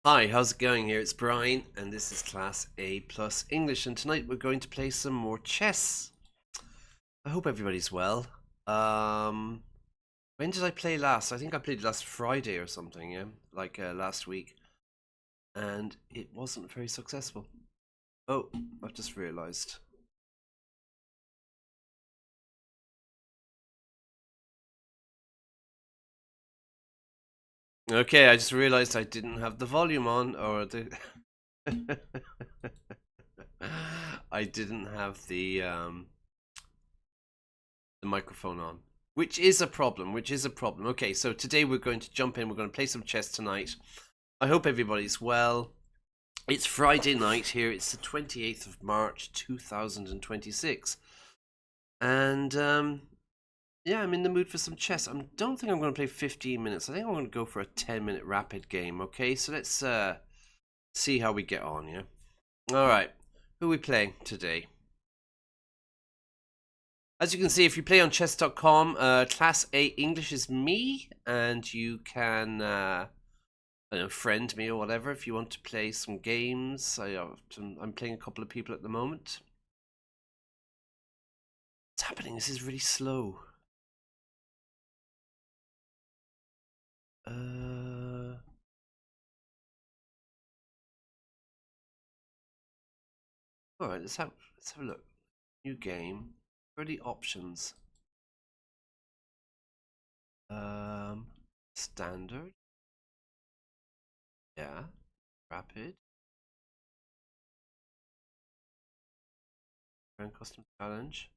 Hi, how's it going here? It's Brian, and this is Class A Plus English, and tonight we're going to play some more chess. I hope everybody's well. Um, when did I play last? I think I played last Friday or something, yeah? Like last week, and it wasn't very successful. Oh, I've just realized. Okay, I just realized I didn't have the volume on, or the. I didn't have the microphone on, which is a problem. Okay, so today we're going to jump in. We're going to play some chess tonight. I hope everybody's well. It's Friday night here. It's the 28th of March 2026, and yeah, I'm in the mood for some chess. I don't think I'm going to play 15 minutes. I think I'm going to go for a 10-minute rapid game. Okay, so let's see how we get on. Yeah. All right. Who are we playing today? As you can see, if you play on chess.com, Class A English is me, and you can I don't know, friend me or whatever if you want to play some games. I'm playing a couple of people at the moment. What's happening? This is really slow. All right, let's have a look. New game. What are the options? Um, Standard. Yeah. Rapid. Grand custom challenge.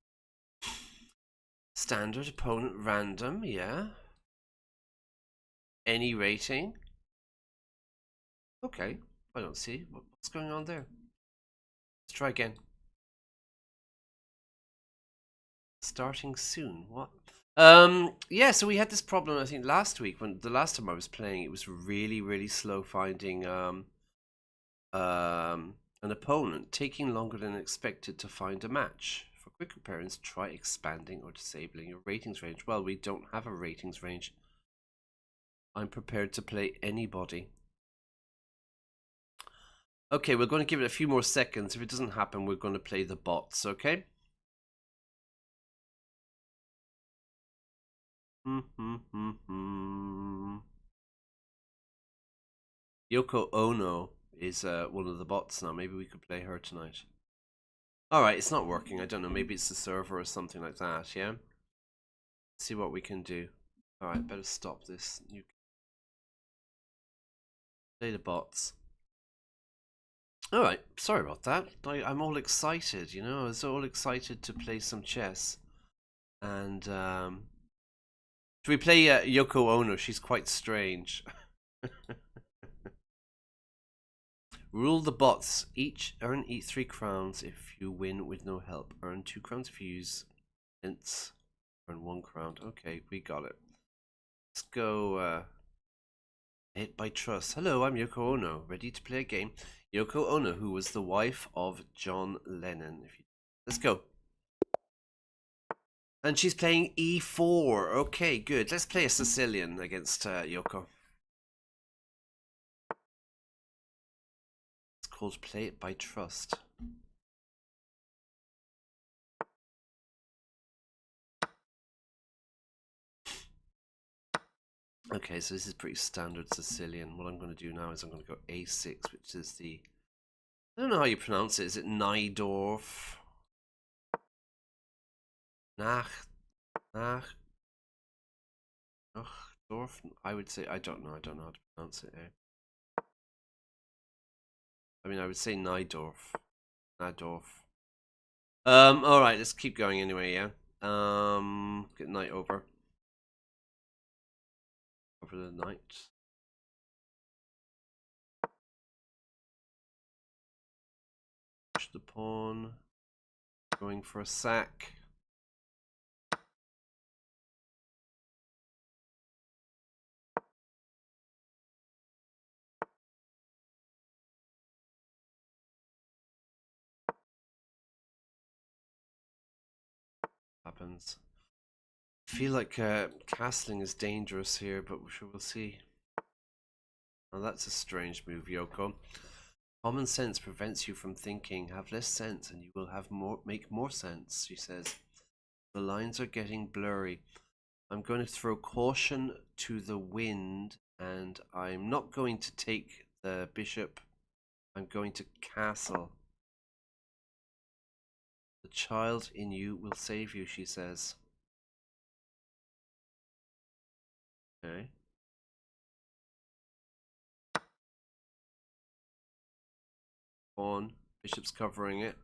Standard opponent random. Yeah. Any rating. Okay. I don't see what's going on there. Let's try again. Starting soon. What? Yeah, so we had this problem I think last week when the last time I was playing it was really slow finding an opponent, taking longer than expected to find a match. For quick appearance, try expanding or disabling your ratings range. Well, we don't have a ratings range. I'm prepared to play anybody. Okay, we're going to give it a few more seconds. If it doesn't happen, we're going to play the bots, okay? Yoko Ono is one of the bots now. Maybe we could play her tonight. Alright, it's not working. I don't know. Maybe it's the server or something like that, yeah? Let's see what we can do. Alright, better stop this. You play the bots. Alright, sorry about that. I'm all excited, you know? I was all excited to play some chess. And, should we play Yoko Ono? She's quite strange. Rule the bots. Eat 3 crowns if you win with no help. Earn 2 crowns if you use hints. Earn 1 crown. Okay, we got it. Let's go hit by trust. Hello, I'm Yoko Ono. Ready to play a game? Yoko Ono, who was the wife of John Lennon. Let's go. And she's playing e4. Okay, good. Let's play a Sicilian against Yoko. It's called Play It by Trust. Okay, so this is pretty standard Sicilian. What I'm going to do now is I'm going to go a6, which is the... I don't know how you pronounce it. Is it Najdorf? Nach... Nach... Nachdorf? I would say... I don't know how to pronounce it. I mean, I would say Najdorf. Najdorf. Alright, let's keep going anyway, yeah? Get knight over. Over the knight. Push the pawn. Going for a sack. Happens. I feel like castling is dangerous here, but we'll see. Now that's a strange move, Yoko. Common sense prevents you from thinking. Have less sense and you will make more sense, she says. The lines are getting blurry. I'm going to throw caution to the wind, and I'm not going to take the bishop. I'm going to castle. The child in you will save you, she says. Okay. Pawn. Bishop's covering it.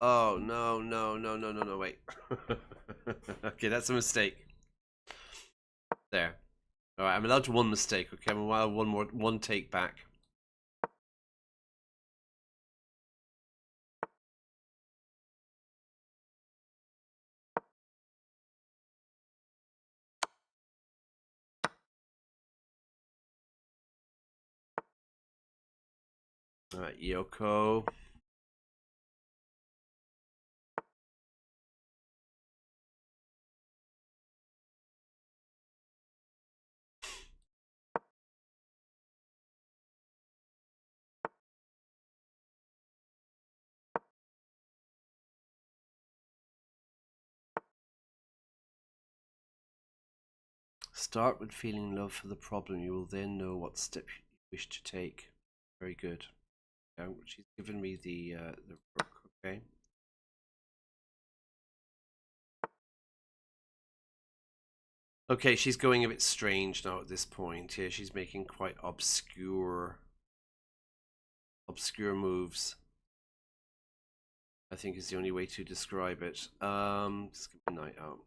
Oh, no, wait. Okay, that's a mistake. There. Alright, I'm allowed to one mistake, okay? I'm allowed one take back. Alright, Yoko. Start with feeling love for the problem. You will then know what step you wish to take. Very good. She's given me the rook, okay? Okay, she's going a bit strange now at this point. Yeah, she's making quite obscure moves. I think is the only way to describe it. Just give me a knight out.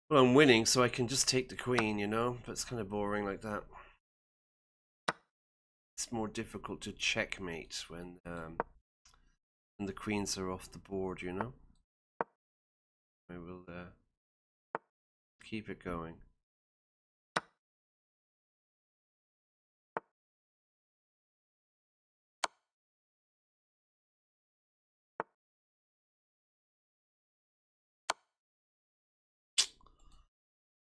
Well, I'm winning, so I can just take the queen, you know? But it's kind of boring like that. It's more difficult to checkmate when the queens are off the board, you know? I will keep it going.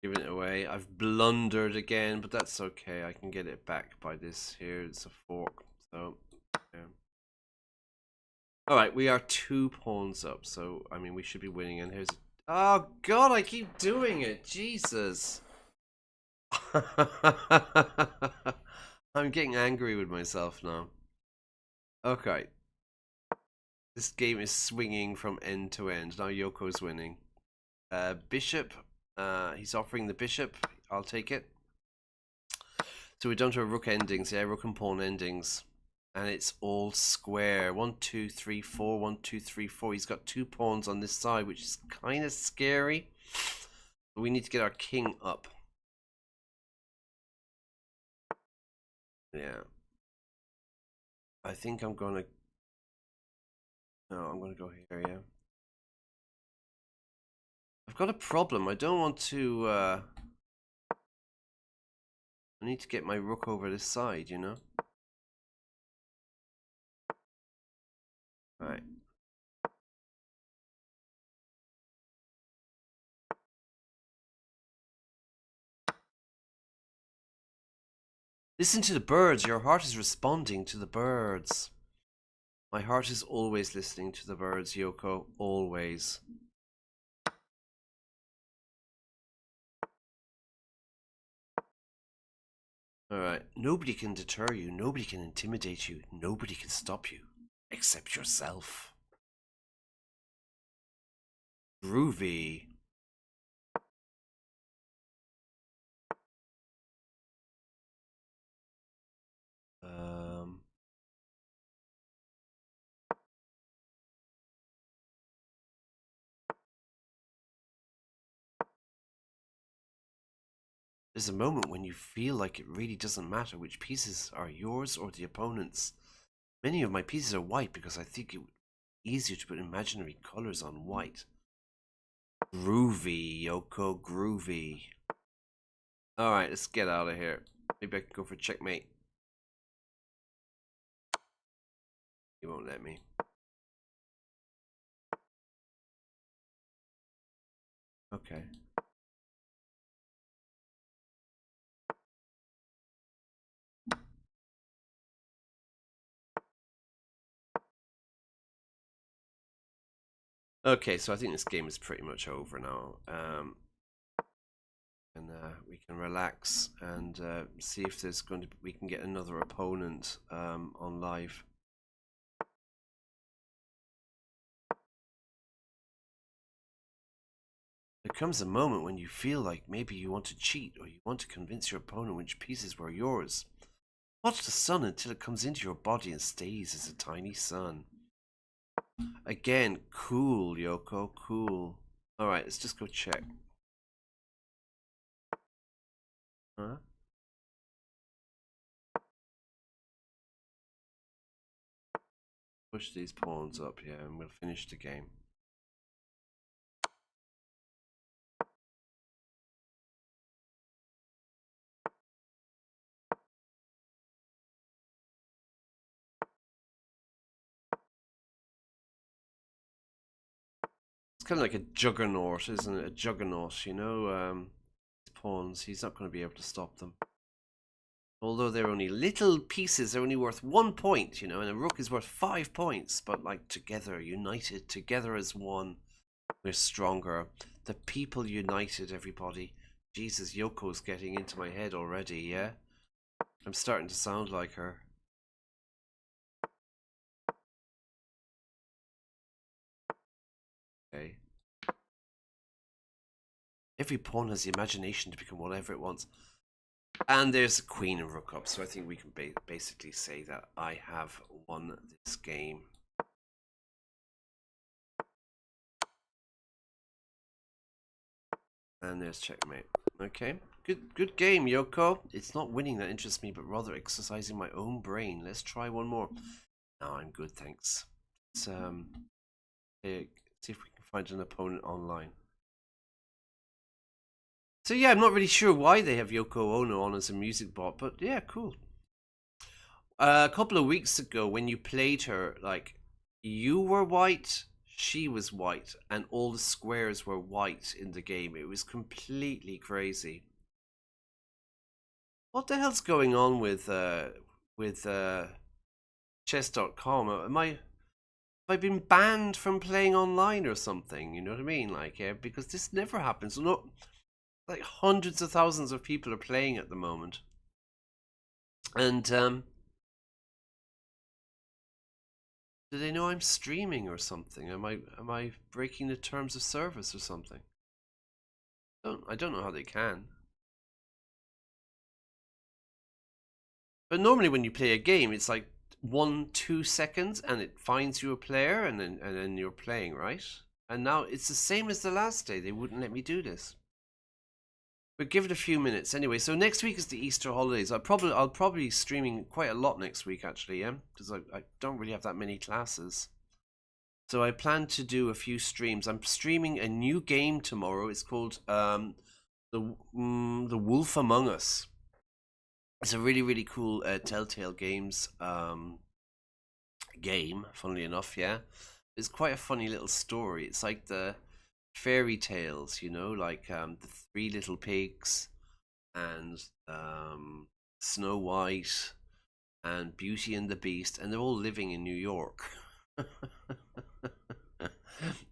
Giving it away. I've blundered again, but that's okay. I can get it back by this here. It's a fork. So, yeah. Alright, we are 2 pawns up. So, I mean, we should be winning. And here's... Oh, God, I keep doing it. Jesus. I'm getting angry with myself now. Okay. This game is swinging from end to end. Now Yoko's winning. Bishop. He's offering the bishop. I'll take it. So we're down to a rook endings. Yeah, rook and pawn endings. And it's all square. 1, 2, 3, 4. 1, 2, 3, 4. He's got 2 pawns on this side, which is kind of scary. But we need to get our king up. Yeah. I think I'm gonna... No, I'm gonna go here, yeah. I've got a problem. I don't want to... I need to get my rook over this side, you know? Alright. Listen to the birds. Your heart is responding to the birds. My heart is always listening to the birds, Yoko. Always. Alright. Nobody can deter you. Nobody can intimidate you. Nobody can stop you. Except yourself. Groovy. There's a moment when you feel like it really doesn't matter which pieces are yours or the opponent's. Many of my pieces are white because I think it would be easier to put imaginary colors on white. Groovy, Yoko, groovy. Alright, let's get out of here. Maybe I can go for checkmate. He won't let me. Okay. Okay, so I think this game is pretty much over now. And we can relax and see if there's going to be, we can get another opponent on live. There comes a moment when you feel like maybe you want to cheat or you want to convince your opponent which pieces were yours. Watch the sun until it comes into your body and stays as a tiny sun. Again, cool, Yoko, cool. Alright, let's just go check. Huh? Push these pawns up, yeah, and we'll finish the game. It's kind of like a juggernaut, isn't it? A juggernaut, you know? Pawns, he's not going to be able to stop them. Although they're only little pieces, they're only worth 1 point, you know, and a rook is worth 5 points. But like together, united, together as one, we're stronger. The people united, everybody. Jesus, Yoko's getting into my head already, yeah? I'm starting to sound like her. Okay. Every pawn has the imagination to become whatever it wants. And there's a queen and rook up, so I think we can basically say that I have won this game. And there's checkmate. Okay, good game, Yoko. It's not winning that interests me, but rather exercising my own brain. Let's try one more. No, I'm good, thanks. Let's see if we can find an opponent online. So yeah, I'm not really sure why they have Yoko Ono on as a music bot, but yeah, cool. A couple of weeks ago, when you played her, like, you were white, she was white, and all the squares were white in the game. It was completely crazy. What the hell's going on with chess.com? Have I been banned from playing online or something? You know what I mean? Like, yeah, because this never happens. Not like hundreds of thousands of people are playing at the moment, and do they know I'm streaming or something? Am I breaking the terms of service or something? I don't know how they can. But normally when you play a game, it's like 1-2 seconds and it finds you a player and then you're playing, right? And now it's the same as the last day. They wouldn't let me do this. But give it a few minutes anyway. So next week is the Easter holidays. I'll probably be streaming quite a lot next week actually, yeah, because I don't really have that many classes. So I plan to do a few streams. I'm streaming a new game tomorrow. It's called the Wolf Among Us. It's a really cool Telltale Games game. Funnily enough, yeah, it's quite a funny little story. It's like the fairy tales, you know, like the Three Little Pigs and Snow White and Beauty and the Beast, and they're all living in New York.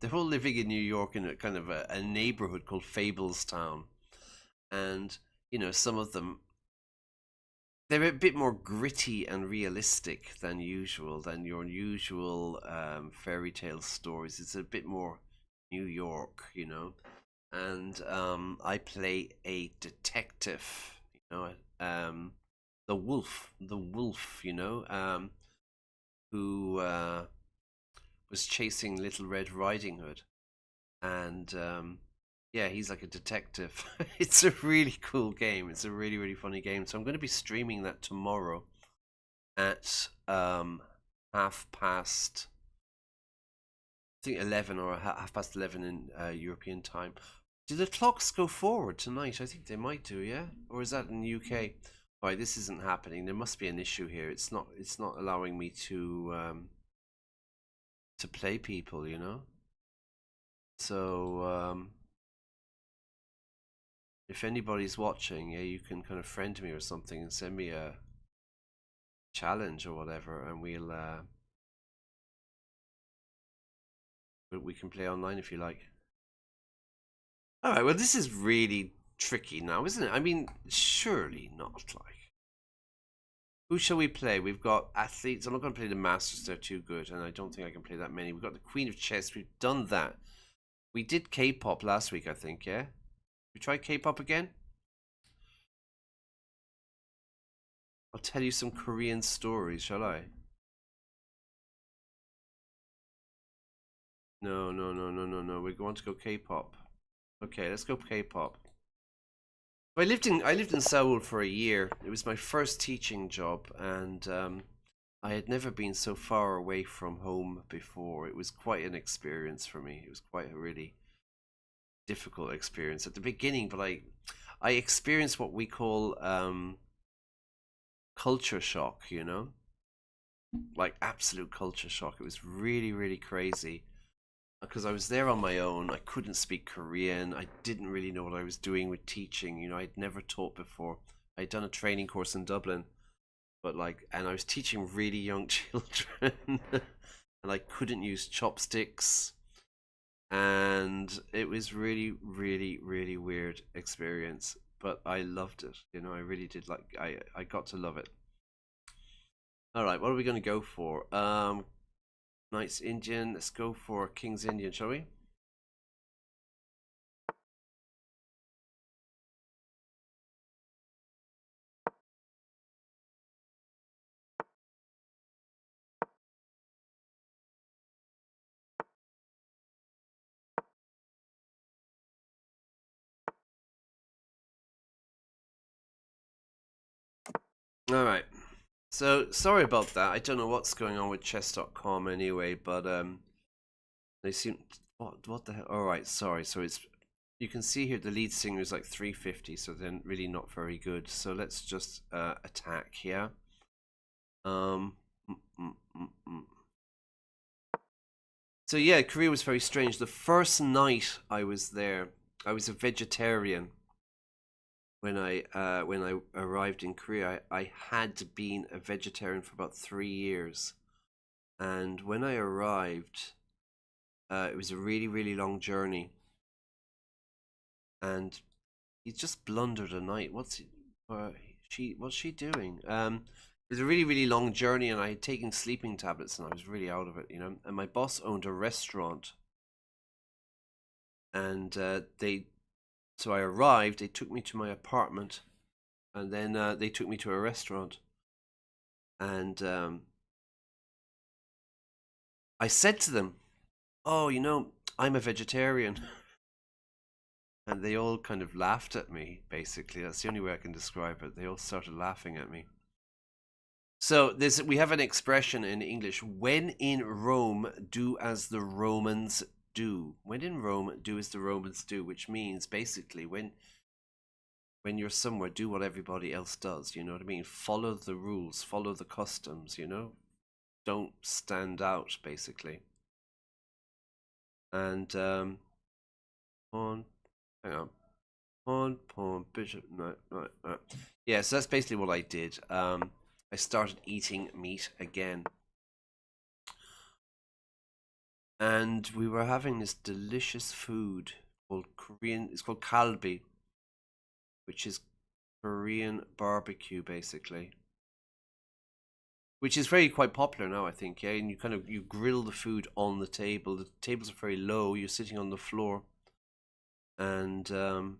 They're all living in New York in a kind of a neighborhood called Fablestown. And, you know, some of them, they're a bit more gritty and realistic than usual, than your usual fairy tale stories. It's a bit more New York, you know. And I play a detective, you know, the wolf, you know, who was chasing Little Red Riding Hood, and Yeah, he's like a detective. It's a really cool game. It's a really, really funny game. So I'm going to be streaming that tomorrow at 1/2 past, I think 11 or 1/2 past 11 in European time. Do the clocks go forward tonight? I think they might do, yeah? Or is that in the UK? All right, this isn't happening. There must be an issue here. It's not. It's not allowing me to play people, you know. So if anybody's watching, yeah, you can kind of friend me or something and send me a challenge or whatever, and we can play online if you like. All right. Well, this is really tricky now, isn't it? I mean, surely not. Like, who shall we play? We've got athletes. I'm not going to play the Masters. They're too good, and I don't think I can play that many. We've got the Queen of Chess. We've done that. We did K-pop last week, I think. Yeah. We try K-pop again. I'll tell you some Korean stories, shall I? No, no, no, no, no, no. We want to go K-pop. Okay, let's go K-pop. I lived in Seoul for a year. It was my first teaching job, and I had never been so far away from home before. It was quite an experience for me. It was quite a really difficult experience at the beginning, but I experienced what we call culture shock. You know, like absolute culture shock. It was really, really crazy because I was there on my own. I couldn't speak Korean. I didn't really know what I was doing with teaching. You know, I'd never taught before. I'd done a training course in Dublin, but like, and I was teaching really young children, and I couldn't use chopsticks, and it was really, really, really weird experience. But I loved it. You know, I really did. Like, I got to love it. All right, what are we going to go for? Knight's Indian. Let's go for King's Indian, shall we? All right. So sorry about that. I don't know what's going on with chess.com anyway, but they seem what the hell? All right, sorry. So it's you can see here the lead singer is like 350, so they're really not very good. So let's just attack here. Um mm, mm, mm, mm. So yeah, Korea was very strange. The first night I was there, I was a vegetarian when I arrived in Korea. I had been a vegetarian for about 3 years. And when I arrived, it was a really, really long journey, and he just blundered a night. What's she doing? It was a really, really long journey, and I had taken sleeping tablets, and I was really out of it, you know. And my boss owned a restaurant, and so I arrived. They took me to my apartment, and then they took me to a restaurant, and I said to them, "Oh, you know, I'm a vegetarian." And they all kind of laughed at me, basically. That's the only way I can describe it. They all started laughing at me. So we have an expression in English: when in Rome, do as the Romans do. When in Rome, do as the Romans do, which means basically when you're somewhere, do what everybody else does. You know what I mean? Follow the rules, follow the customs, you know? Don't stand out, basically. And on hang on. Pawn, bishop, no, no, no. Yeah, so that's basically what I did. I started eating meat again. And we were having this delicious food called Korean, it's called kalbi, which is Korean barbecue, basically. Which is very quite popular now, I think, yeah? And you grill the food on the table. The tables are very low, you're sitting on the floor. And, all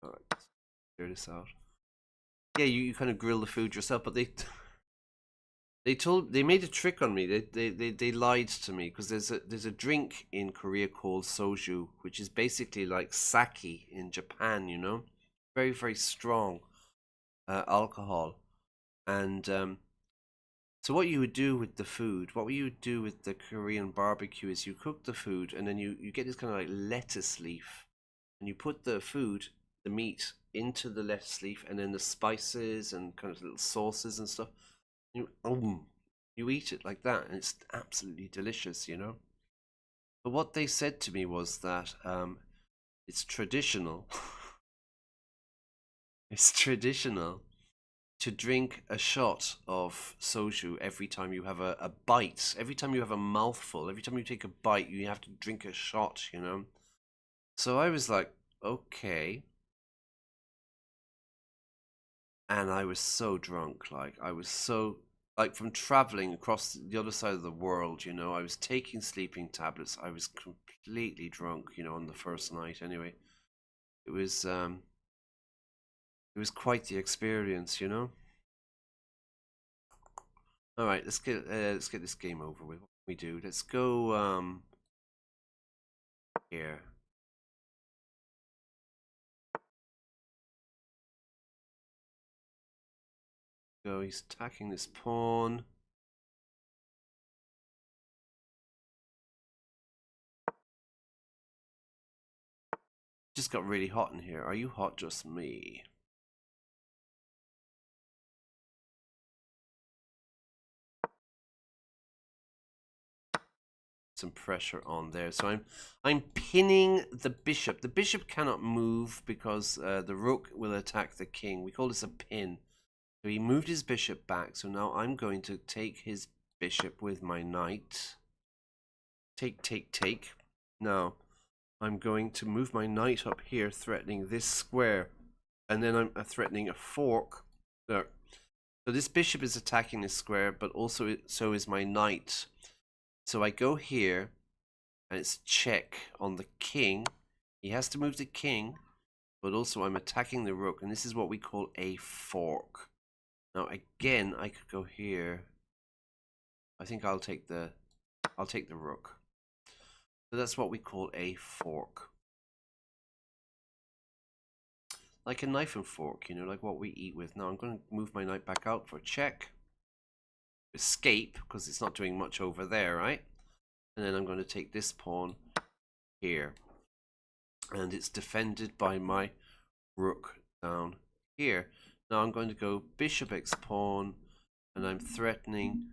right, let's clear this out. Yeah, you kind of grill the food yourself, but They made a trick on me. They lied to me because there's a drink in Korea called soju, which is basically like sake in Japan. You know, very very strong alcohol. And so what you would do with the food, what you would do with the Korean barbecue is you cook the food and then you get this kind of like lettuce leaf, and you put the food, the meat, into the lettuce leaf, and then the spices and kind of little sauces and stuff. You eat it like that, and it's absolutely delicious, you know. But what they said to me was that it's traditional. It's traditional to drink a shot of soju every time you have a bite, every time you have a mouthful, every time you take a bite, you have to drink a shot, you know. So I was like, okay. And I was so drunk, like I was so like from traveling across the other side of the world, you know. I was taking sleeping tablets. I was completely drunk, you know, on the first night anyway. It was quite the experience, you know. All right, let's get this game over with. What can we do? Let's go here. Go, he's attacking this pawn. Just got really hot in here. Are you hot? Just me. Some pressure on there. So I'm pinning the bishop. The bishop cannot move because the rook will attack the king. We call this a pin. So he moved his bishop back. So now I'm going to take his bishop with my knight. Take, take, take. Now I'm going to move my knight up here, threatening this square. And then I'm threatening a fork. There. So this bishop is attacking this square, but also so is my knight. So I go here, and it's check on the king. He has to move the king, but also I'm attacking the rook, and this is what we call a fork. Now again, I could go here. I think I'll take the rook. So that's what we call a fork. Like a knife and fork, you know, like what we eat with. Now I'm going to move my knight back out for check. Escape, because it's not doing much over there, right? And then I'm going to take this pawn here. And it's defended by my rook down here. Now I'm going to go bishop x pawn, and I'm threatening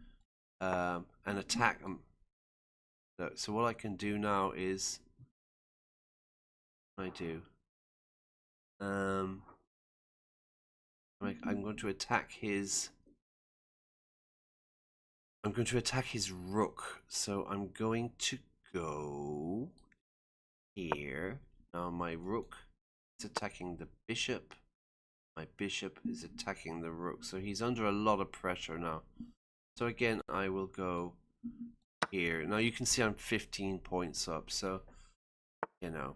an attack. So what I can do now is I'm going to attack his. I'm going to attack his rook. So I'm going to go here. Now my rook is attacking the bishop. My bishop is attacking the rook. So he's under a lot of pressure now. So again, I will go here. Now you can see I'm 15 points up. So, you know,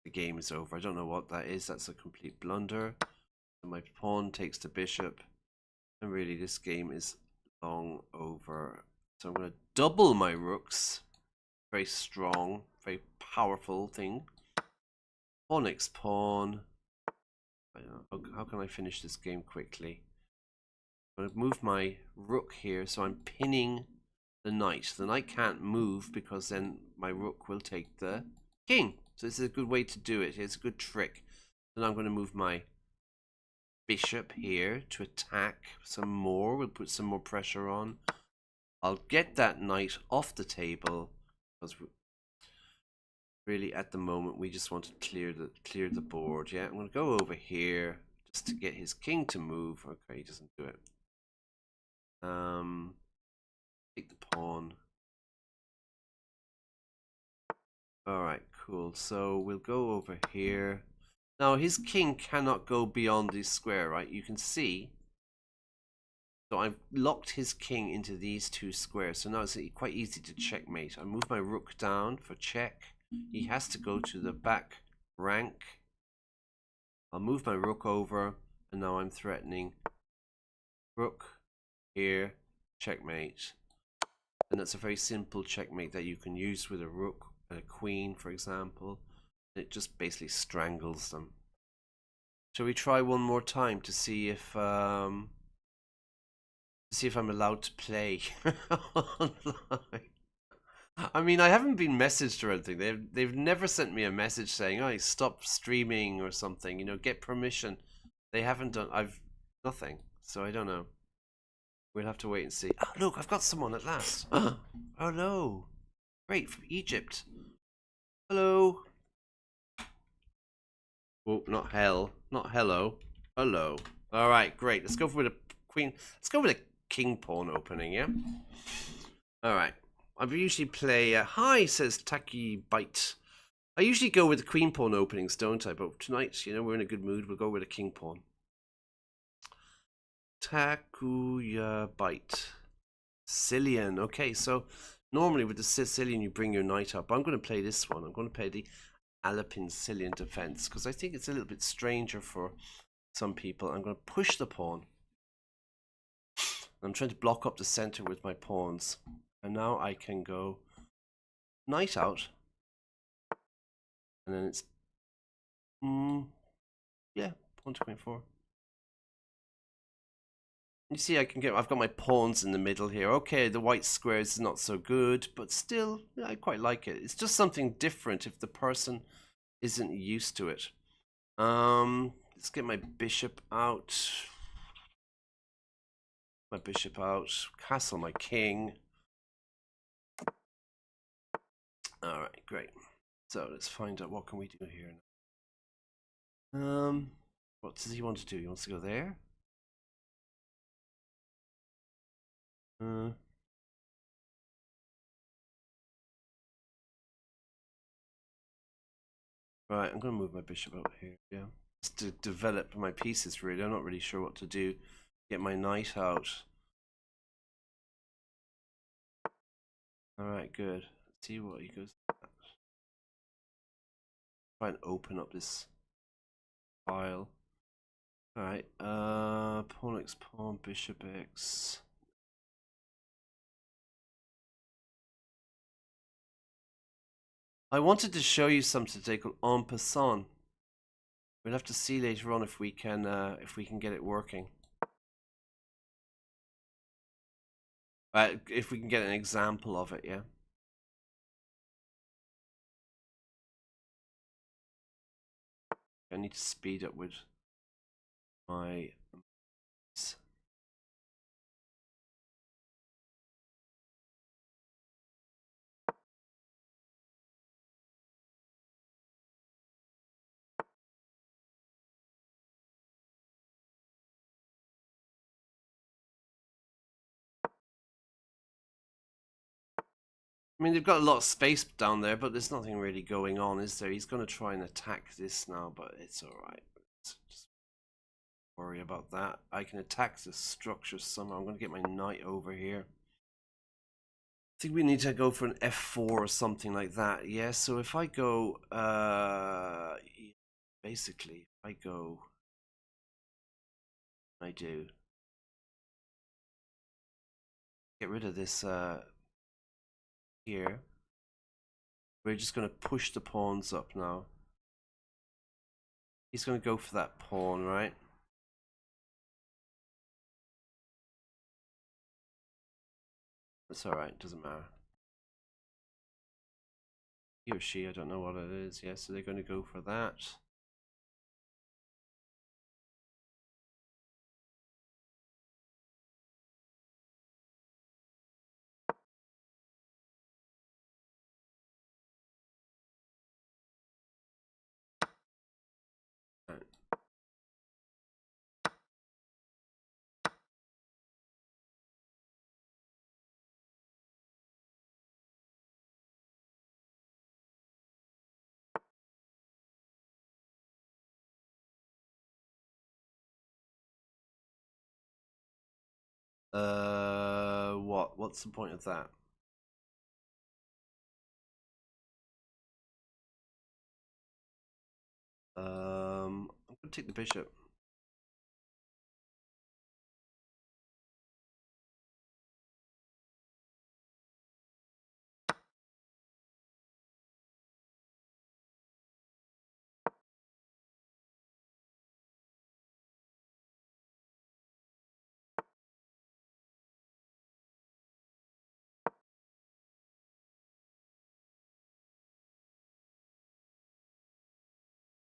the game is over. I don't know what that is. That's a complete blunder. My pawn takes the bishop. And really, this game is long over. So I'm going to double my rooks. Very strong, very powerful thing. Pawn x pawn. How can I finish this game quickly? I'm going to move my rook here, so I'm pinning the knight. The knight can't move because then my rook will take the king. So this is a good way to do it. It's a good trick. Then I'm going to move my bishop here to attack some more. We'll put some more pressure on. I'll get that knight off the table because really at the moment we just want to clear the board. Yeah, I'm going to go over here just to get his king to move. Okay, he doesn't do it. Take the pawn. Alright, cool. So we'll go over here. Now his king cannot go beyond this square, right? You can see. So I've locked his king into these two squares. So now it's quite easy to checkmate. I move my rook down for check. He has to go to the back rank. I'll move my rook over, and now I'm threatening rook here. checkmate. And that's a very simple checkmate that you can use with a rook and a queen, for example. It just basically strangles them. Shall we try one more time to see if I'm allowed to play online? I mean, I haven't been messaged or anything. They've never sent me a message saying, "Oh, stop streaming" or something. You know, get permission. They haven't done. I've nothing. So I don't know. We'll have to wait and see. Oh, look, I've got someone at last. Oh no! Great, from Egypt. Hello. Oh, not hell. Not hello. Hello. All right, great. Let's go with a queen. Let's go with a king pawn opening. Yeah. All right. I usually play. Hi, says Taki Bite. I usually go with the queen pawn openings, don't I? But tonight, you know, we're in a good mood. We'll go with a king pawn. Takuya Bite. Sicilian. Okay, so normally with the Sicilian, you bring your knight up. I'm going to play this one. I'm going to play the Alpine Sicilian defense because I think it's a little bit stranger for some people. I'm going to push the pawn. I'm trying to block up the center with my pawns. And now I can go knight out. And then it's... yeah, pawn to queen 4. You see, I've got my pawns in the middle here. Okay, the white square is not so good, but still, yeah, I quite like it. It's just something different if the person isn't used to it. Let's get my bishop out. My bishop out. Castle my king. All right, great. So let's find out what can we do here now. What does he want to do? He wants to go there. Right, I'm going to move my bishop out here, yeah. Just to develop my pieces, really. I'm not really sure what to do. Get my knight out. Alright, good. Let's see what he goes. Try and open up this file. Alright, pawn x pawn, bishop x. I wanted to show you something today called en passant. We'll have to see later on if we can get it working. If we can get an example of it, yeah. I need to speed up with my... I mean, they've got a lot of space down there, but there's nothing really going on, is there? He's going to try and attack this now, but it's alright. Just worry about that. I can attack the structure somehow. I'm going to get my knight over here. I think we need to go for an f4 or something like that. Yeah, so if I go... basically, if I go... I do. Get rid of this... here. We're just going to push the pawns up now. He's going to go for that pawn, right? That's alright, doesn't matter. He or she, I don't know what it is. Yeah, so they're going to go for that. Right. What? What's the point of that? I'm gonna take the bishop.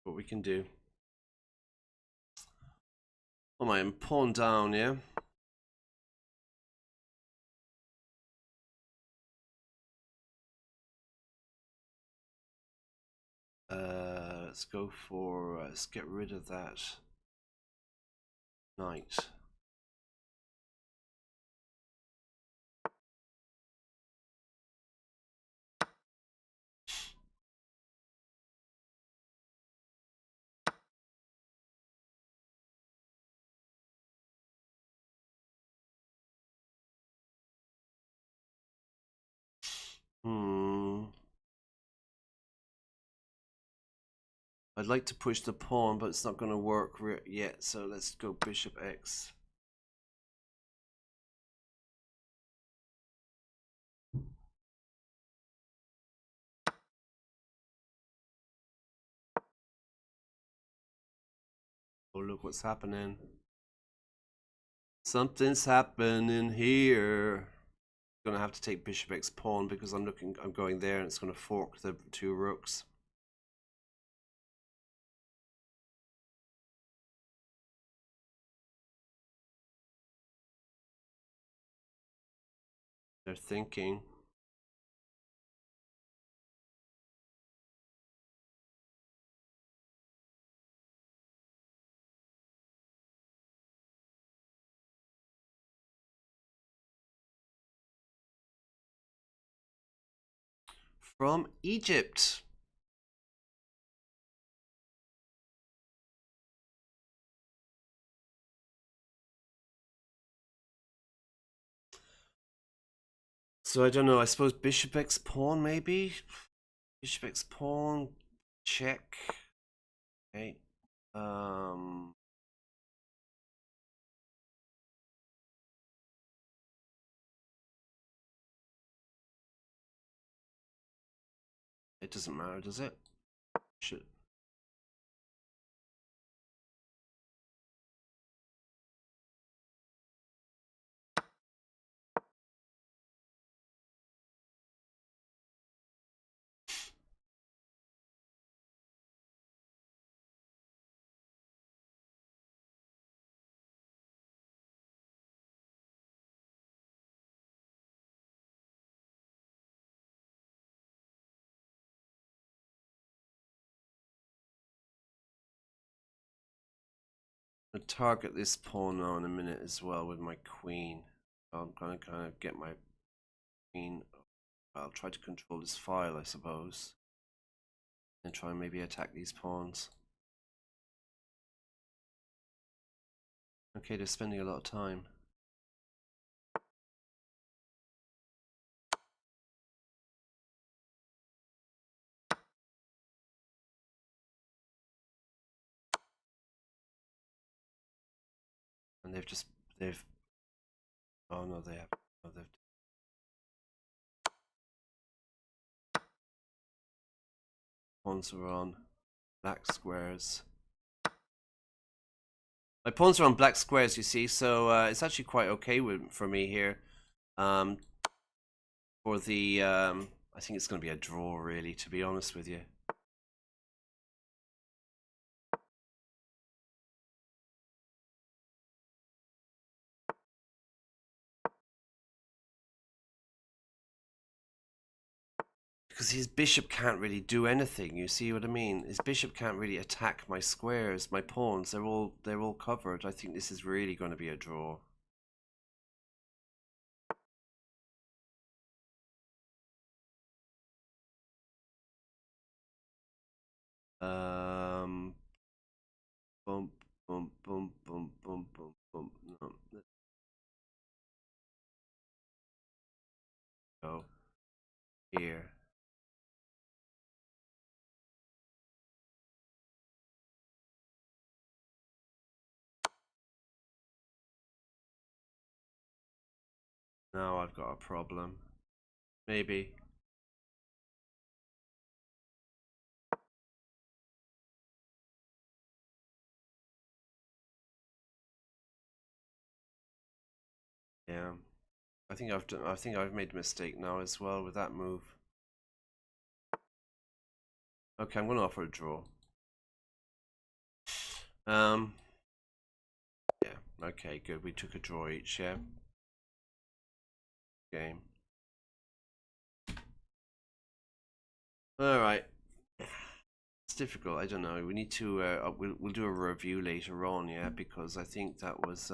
What we can do. Oh my, I'm pawn down, yeah? Let's go for, let's get rid of that knight. I'd like to push the pawn, but it's not going to work yet, so let's go bishop x. Oh, look what's happening. Something's happening here. I'm gonna have to take bishop x pawn because I'm going there and it's gonna fork the two rooks. They're thinking. From Egypt. So I don't know, I suppose bishop x pawn maybe? Bishop x pawn, check. Okay. It doesn't matter, does it? Should. I'll target this pawn now in a minute as well with my queen. I'm gonna kind of get my queen. I'll try to control this file, I suppose, and try and maybe attack these pawns. Okay, they're spending a lot of time. And they've, oh no, they have, no, they've, pawns are on black squares. My pawns are on black squares, you see, so it's actually quite okay for me here. For the, I think it's going to be a draw, really, to be honest with you. Because his bishop can't really do anything, you see what I mean? His bishop can't really attack my squares, my pawns, they're all covered. I think this is really going to be a draw. Boom, boom, boom, boom, boom, boom, boom. No. Go here. Now I've got a problem. Maybe. Yeah. I think I've made a mistake now as well with that move. Okay, I'm gonna offer a draw. Yeah, okay, good. We took a draw each, yeah. Game. Alright. It's difficult, I don't know. We need to we'll do a review later on, yeah, because I think that was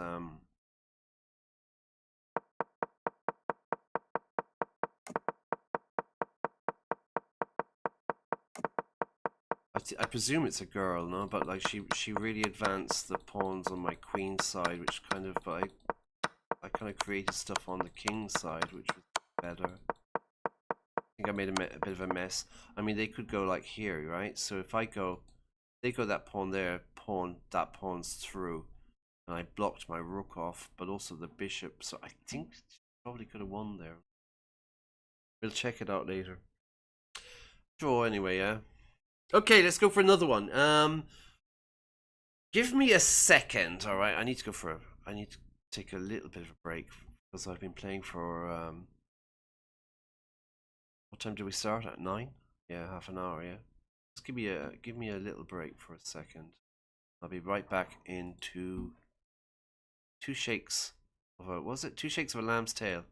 I presume it's a girl, no? But like she really advanced the pawns on my queen side, which kind of I kind of created stuff on the king side, which was better. I think I made a bit of a mess. I mean, they could go like here, right? So if I go, they go that pawn there, that pawn's through, and I blocked my rook off, but also the bishop. So I think probably could have won there. We'll check it out later. Draw anyway, yeah. Okay, let's go for another one. Give me a second, all right? I need to take a little bit of a break because I've been playing for what time do we start at? 9? Yeah, half an hour, yeah. Just give me a little break for a second. I'll be right back into 2 shakes of a, was it 2 shakes of a lamb's tail?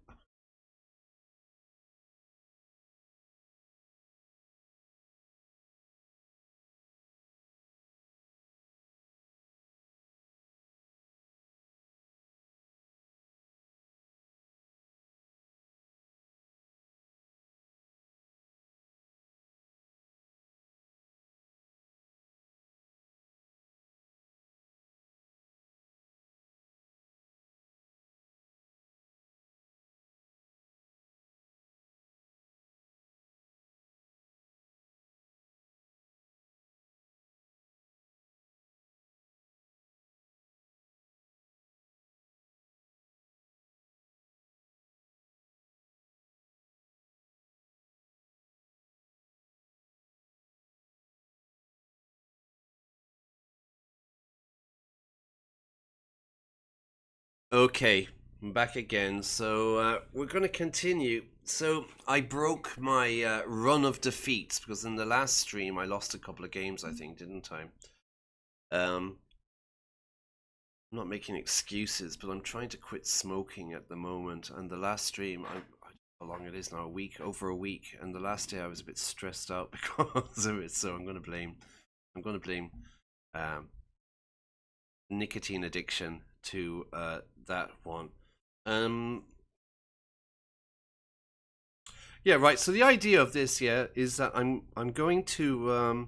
Okay, I'm back again. So we're going to continue. So I broke my run of defeats because in the last stream I lost a couple of games, I think, didn't I? I'm not making excuses, but I'm trying to quit smoking at the moment. And the last stream, I don't know how long it is now, over a week. And the last day I was a bit stressed out because of it. So I'm going to blame nicotine addiction to that one. Yeah, right. So the idea of this, yeah, is that I'm trying to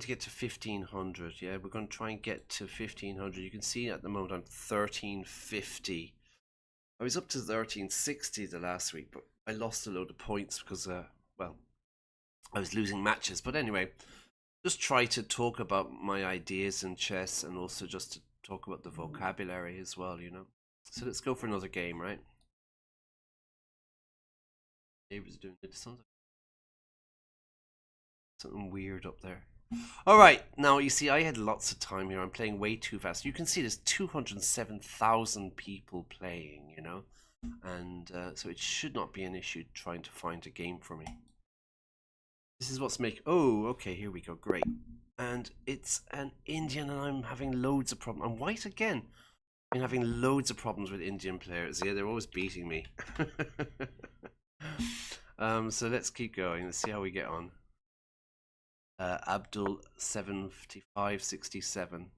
get to 1500. Yeah, we're going to try and get to 1500. You can see at the moment I'm 1350. I was up to 1360 the last week, but I lost a load of points because well, I was losing matches. But anyway, just try to talk about my ideas in chess and also just to talk about the vocabulary as well, you know. So let's go for another game, right? David's doing it. Sounds like something weird up there. Alright, now you see I had lots of time here. I'm playing way too fast. You can see there's 207,000 people playing, you know. And so it should not be an issue trying to find a game for me. This is what's making... Oh, okay, here we go. Great. And it's an Indian and I'm having loads of problems. I'm white again. I've been having loads of problems with Indian players. Yeah, they're always beating me. So let's keep going. Let's see how we get on. Abdul 7567.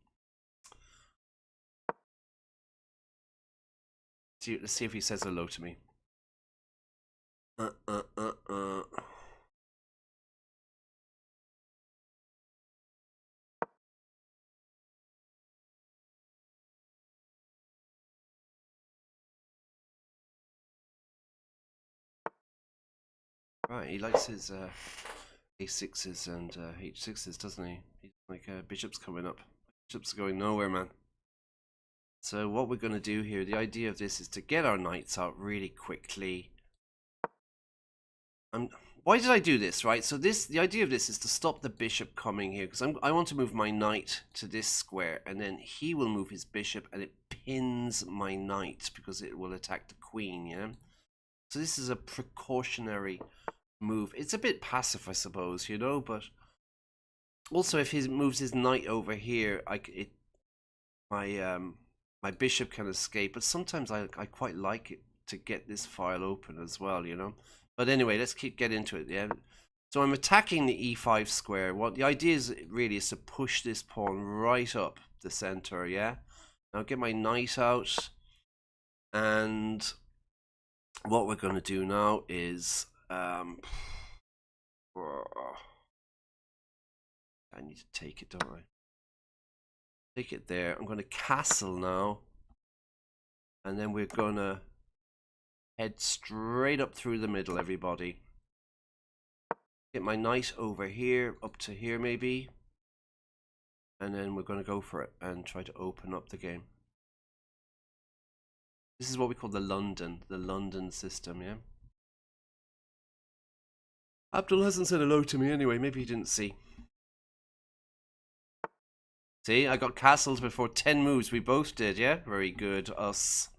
Let's see if he says hello to me. Right, he likes his a6s and h6s, doesn't he? He's like bishop's coming up. Bishop's going nowhere, man. So what we're going to do here, the idea of this is to get our knights out really quickly. Why did I do this, right? So the idea of this is to stop the bishop coming here, because I want to move my knight to this square, and then he will move his bishop, and it pins my knight, because it will attack the queen, yeah? So this is a precautionary move. It's a bit passive, I suppose, you know, but Also, if he moves his knight over here, my bishop can escape. But sometimes I quite like it to get this file open as well, you know. But anyway, let's get into it. Yeah. So I'm attacking the e5 square. What the idea is really is to push this pawn right up the center. Yeah. Now get my knight out, and what we're going to do now is I need to take it, don't I? Take it there. I'm going to castle now, and then we're going to head straight up through the middle, everybody. Get my knight over here, up to here maybe, and then we're going to go for it and try to open up the game. This is what we call the London system, yeah? Abdul hasn't said hello to me anyway, maybe he didn't see. See, I got castles before 10 moves, we both did, yeah? Very good, us.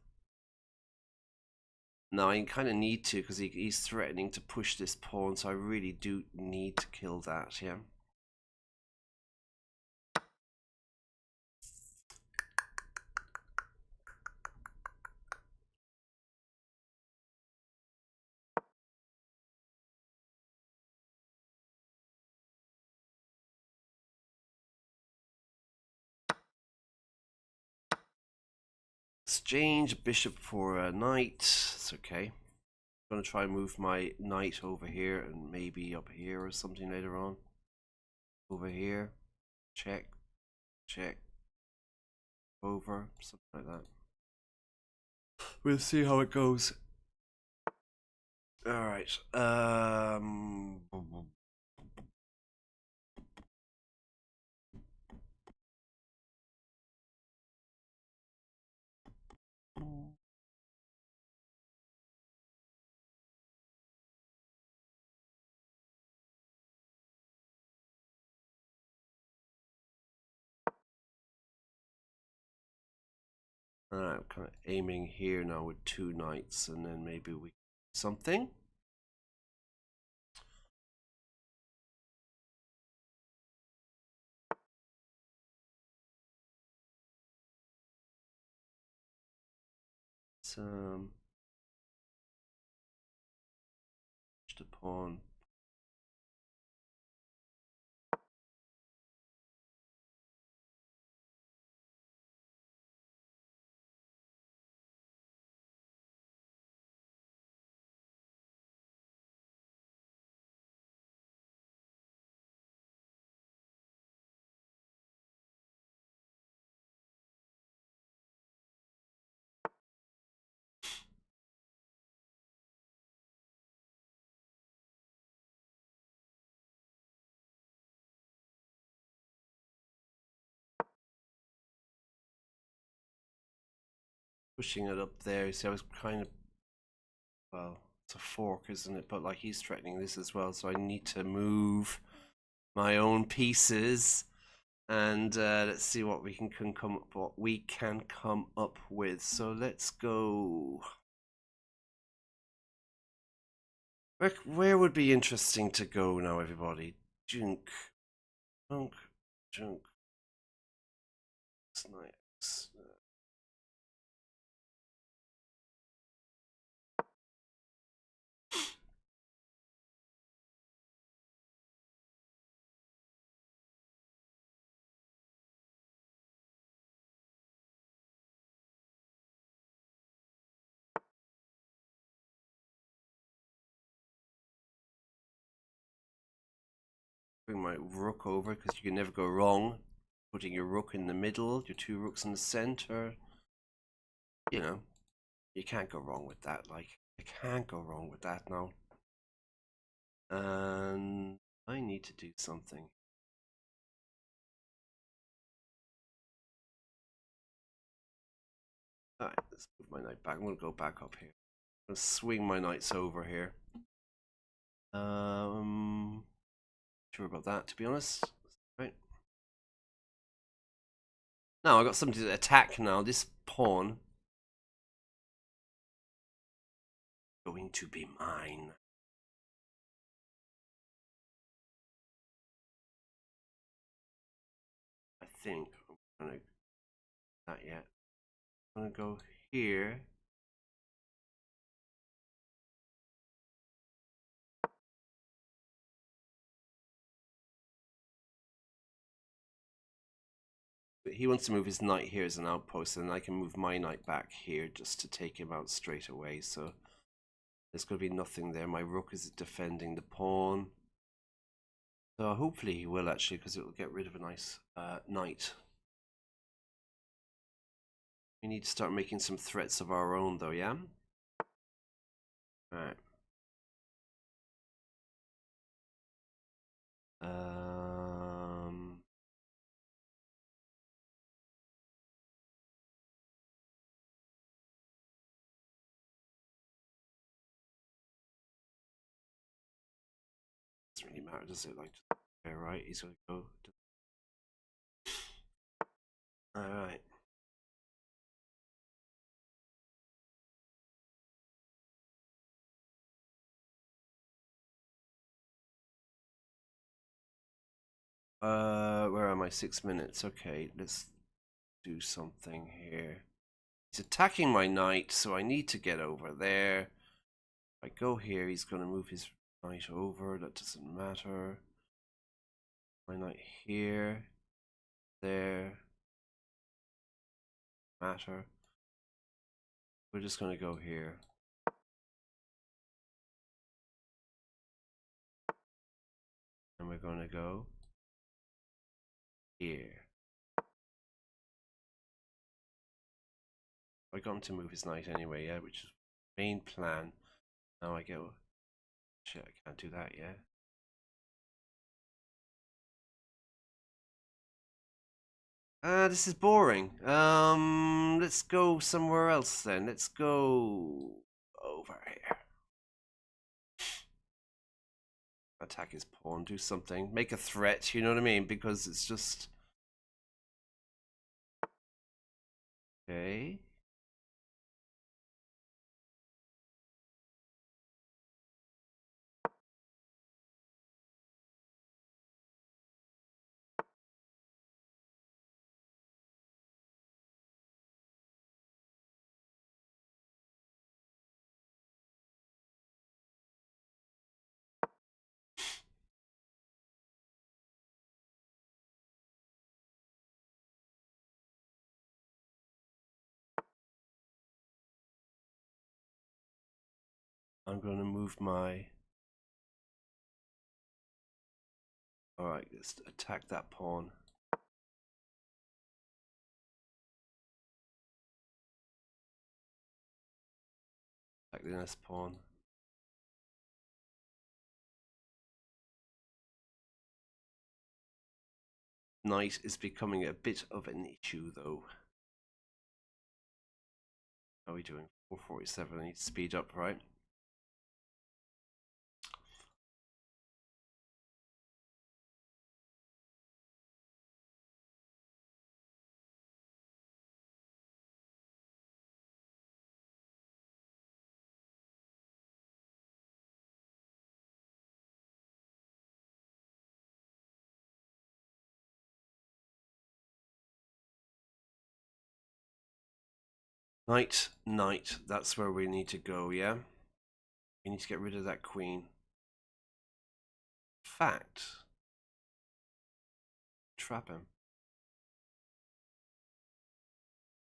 No, I kind of need to, because he's threatening to push this pawn, so I really do need to kill that, yeah? Exchange bishop for a knight. It's okay. I'm gonna try and move my knight over here and maybe up here or something later on. Over here. Check. Check. Over. Something like that. We'll see how it goes. Alright. Alright, I'm kind of aiming here now with 2 knights, and then maybe we something. Some just a pawn. Pushing it up there. See, I was kind of, well, it's a fork, isn't it? But like he's threatening this as well, so I need to move my own pieces, and let's see what we can come up with. So let's go. Where would be interesting to go now, everybody? Junk, junk, junk. Snipes. Bring my rook over, because you can never go wrong putting your rook in the middle, your 2 rooks in the center. You know, you can't go wrong with that. Like, you can't go wrong with that now. And I need to do something. Alright, let's move my knight back. I'm going to go back up here. I'm going to swing my knights over here. Sure about that, to be honest. Right. Now I've got something to attack now. This pawn going to be mine. think I'm gonna not yet. I'm gonna go here. But he wants to move his knight here as an outpost, and I can move my knight back here just to take him out straight away. So there's going to be nothing there. My rook is defending the pawn. So hopefully he will actually, because it will get rid of a nice knight. We need to start making some threats of our own though, yeah? Alright. Doesn't really matter, does it? Like, yeah, right, he's gonna go. Alright. Where am I? 6 minutes. Okay, let's do something here. He's attacking my knight, so I need to get over there. If I go here, he's going to move his knight over. That doesn't matter. My knight here, there, matter. We're just going to go here. And we're going to go here. I got him to move his knight anyway, yeah, which is main plan. Now I go. Shit, I can't do that yet. This is boring. Let's go somewhere else then. Let's go over here. Attack his pawn, do something. Make a threat, you know what I mean? Because it's just... Okay. I'm going to move my... Alright, let's attack that pawn. Attack the next pawn. Knight is becoming a bit of an issue though. How are we doing? 447, I need to speed up, right? Knight, knight, that's where we need to go, yeah? We need to get rid of that queen. Fact. Trap him.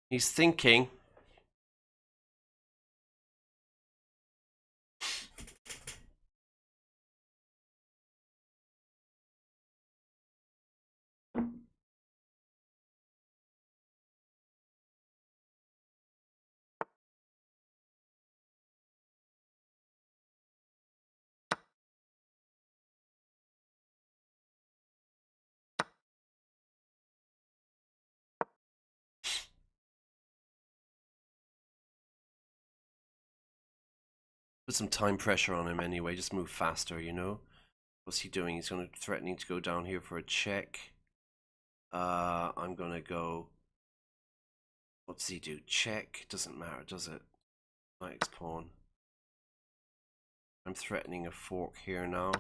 He's thinking. Put some time pressure on him anyway, just move faster, you know? What's he doing? He's going to threatening to go down here for a check. I'm going to go... What's he do? Check? Doesn't matter, does it? Knight pawn. I'm threatening a fork here now.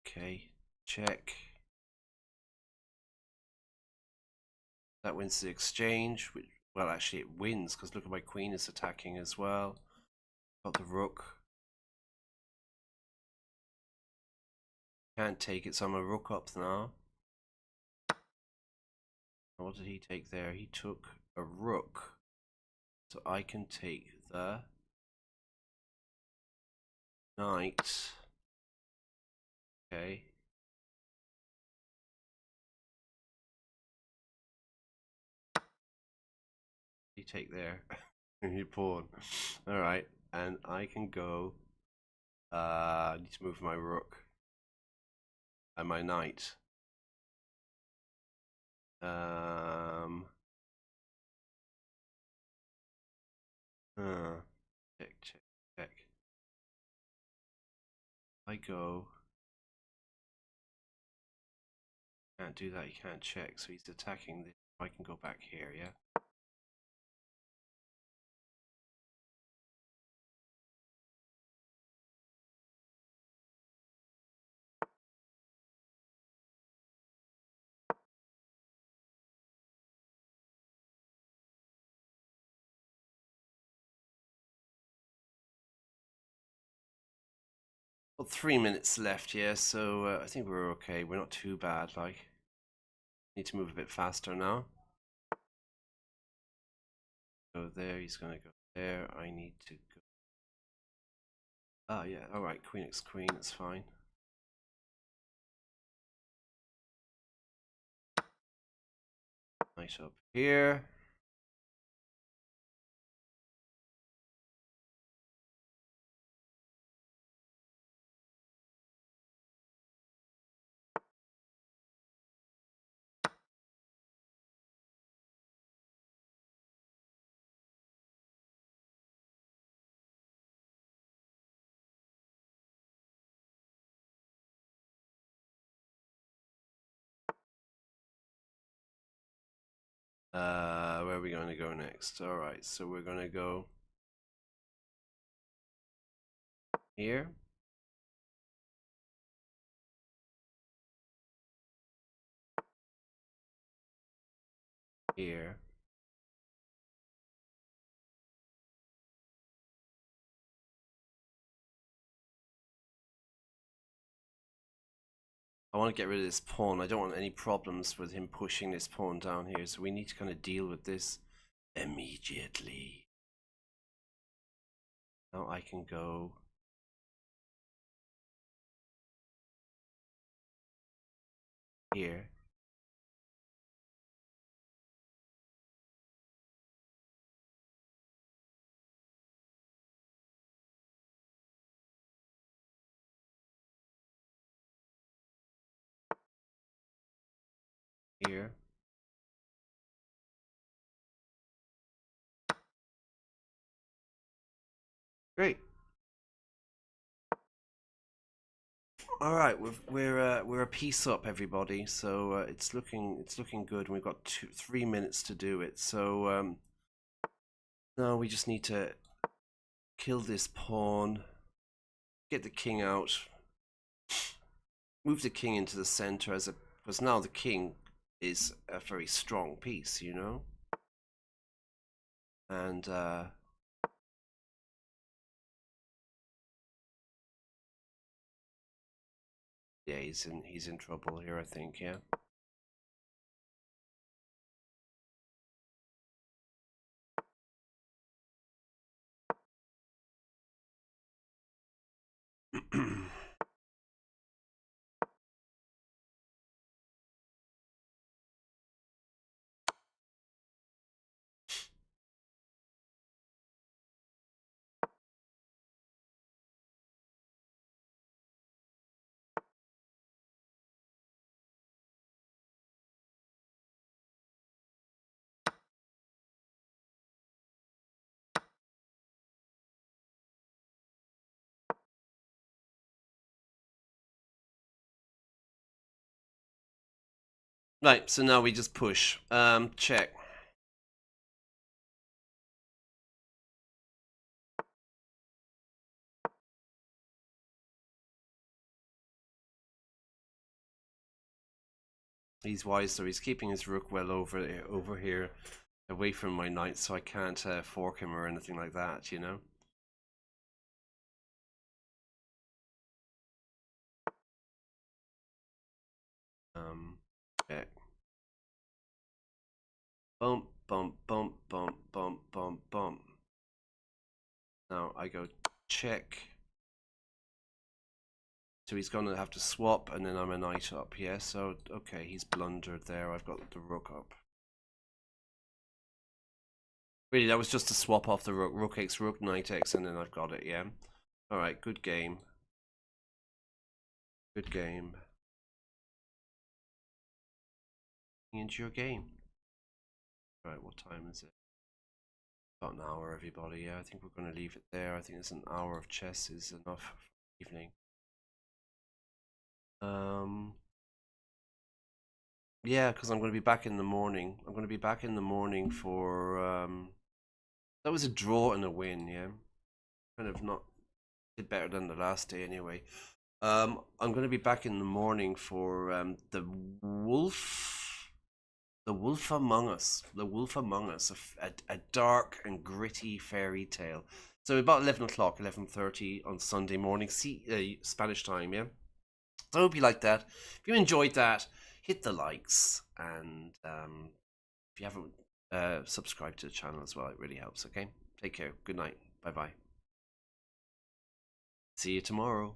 Okay, check. That wins the exchange. Which, well, actually, it wins because look at my queen is attacking as well. Got the rook. Can't take it, so I'm a rook up now. What did he take there? He took a rook. So I can take the knight. Okay. You take there. You pawn. Alright. And I can go. I need to move my rook. And my knight. Check, check, check. I go. Can't do that, you can't check, so he's attacking this. I can go back here, yeah? Well, 3 minutes left, yeah, so I think we're okay. We're not too bad, like. Need to move a bit faster now. Go there, he's gonna go there. I need to go. Oh, yeah, alright, queen x queen, that's fine. Knight up here. Where are we going to go next? Alright, so we're gonna go here. Here. I want to get rid of this pawn. I don't want any problems with him pushing this pawn down here, so we need to kind of deal with this immediately. Now I can go here. Here. Great. All right, we're a piece up, everybody. So it's looking good. We've got 3 minutes to do it. So now we just need to kill this pawn, get the king out, move the king into the center because now the king is a very strong piece, you know. And yeah, he's in trouble here, I think. Yeah. Right, so now we just push. Check. He's wise, so he's keeping his rook well over here, away from my knight, so I can't fork him or anything like that, you know. Okay. Bump, bump, bump, bump, bump, bump, bump. Now I go check. So he's going to have to swap, and then I'm a knight up. Yeah, so, okay, he's blundered there. I've got the rook up. Really, that was just to swap off the rook. Rook x, rook, knight x, and then I've got it, yeah? Alright, good game. Good game. Into your game. Right, what time is it? About an hour, everybody. Yeah, I think we're going to leave it there. I think it's an hour of chess is enough for the evening. Yeah, because I'm going to be back in the morning. I'm going to be back in the morning for that was a draw and a win. Yeah, kind of not did better than the last day anyway. I'm going to be back in the morning for the Wolf Among Us, The Wolf Among Us, a dark and gritty fairy tale. So about 11 o'clock, 11:30 on Sunday morning, Spanish time, yeah? So I hope you liked that. If you enjoyed that, hit the likes, and if you haven't subscribed to the channel as well, it really helps, okay? Take care. Good night. Bye-bye. See you tomorrow.